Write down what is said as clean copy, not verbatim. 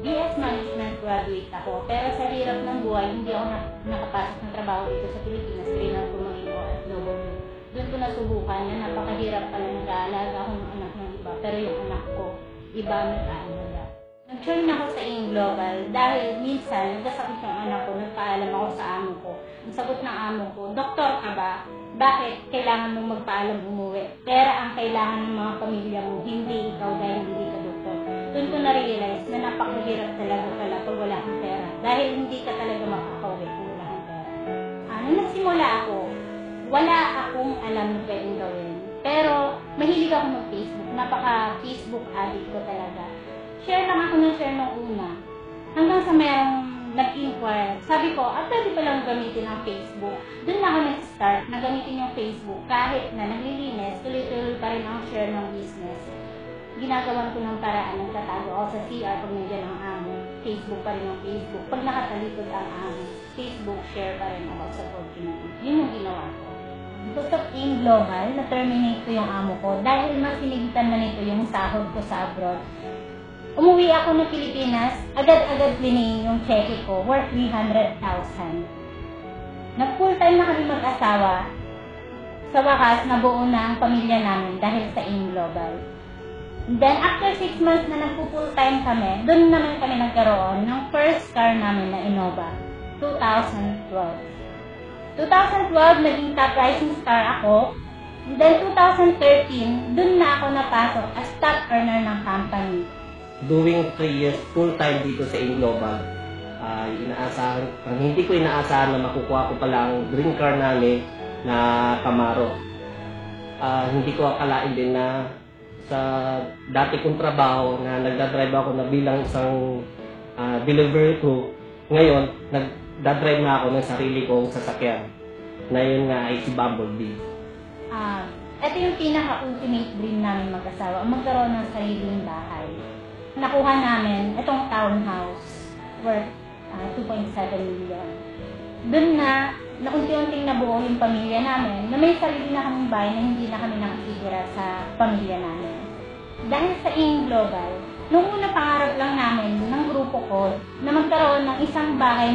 BS Management graduate ako, pero sa hirap ng buhay, hindi ako nakapasok ng trabaho dito sa Pilipinas. Kailangan ko maging OFW. Doon ko nasubukan na napakahirap pala nag-aalaga ako ng anak ng iba, pero yung anak ko, iba nag-aalaga. Nag-join ako sa AIM Global dahil minsan, nagkasakit yung anak ko, nagpaalam ako sa amo ko. Ang sagot ng amo ko, "Doktor ka ba? Bakit kailangan mong magpaalam umuwi? Pera ang kailangan ng mga pamilya mo, hindi ikaw dahil hindi ka doktor." Doon ko na-realize na napakahirap talaga pala pag wala kang pera. Dahil hindi ka talaga makakauwi kung wala kang pera. Nung nagsimula ako, wala akong alam na pwedeng gawin. Pero mahilig ako mag-Facebook. Napaka-Facebook addict ko talaga. Share lang ako ng share nung una. Hanggang sa merong nag-inquire. Sabi ko, pwede palang gamitin ang Facebook. Doon na ako nag-start na gamitin yung Facebook. Kahit na naglilinis, tuloy-tuloy pa rin ang share ng business. Ginagawan ko ng paraan, nagtatago ako sa CR pag nandiyan ang amo. Facebook pa rin ang Facebook. Pag nakatalikod ang amo, Facebook share pa rin about sa Fortnite. Yun yung ginawa ko. Because of AIM Global, na-terminate ko yung amo ko dahil mas sinigitan na nito yung sahod ko sa abroad. Umuwi ako ng Pilipinas, agad-agad lining yung cheque ko, worth 300,000. Nag-full time na kami mag-asawa. Sa wakas, nabuo na ang pamilya namin dahil sa AIM Global. Then, after 6 months na nagpo-full time kami, doon naman kami nagkaroon ng first car namin na Innova, 2012. 2012, naging top rising star ako. Then, 2013, doon na ako napasok as top earner ng company. Doing 3 years full-time dito sa AIM Global, hindi ko inaasahan na makukuha ko pala ang dream car namin na Camaro. Hindi ko akalain din na sa dati kong trabaho na nagdadrive ako na bilang isang delivery crew, ngayon nagdadrive na ako ng sarili kong sasakyan na yun nga ay si Bumblebee. Ito yung pinaka-ultimate dream namin mag-asawa, magkaroon ng sariling bahay. Nakuha namin itong townhouse worth 2.7 million. Doon na unti-unting nabuo yung pamilya namin na may sarili na kaming bahay na hindi na kami nakikitira sa pamilya namin. Dahil sa AIM Global, nung una pangarap lang namin ng grupo ko na magkaroon ng isang bahay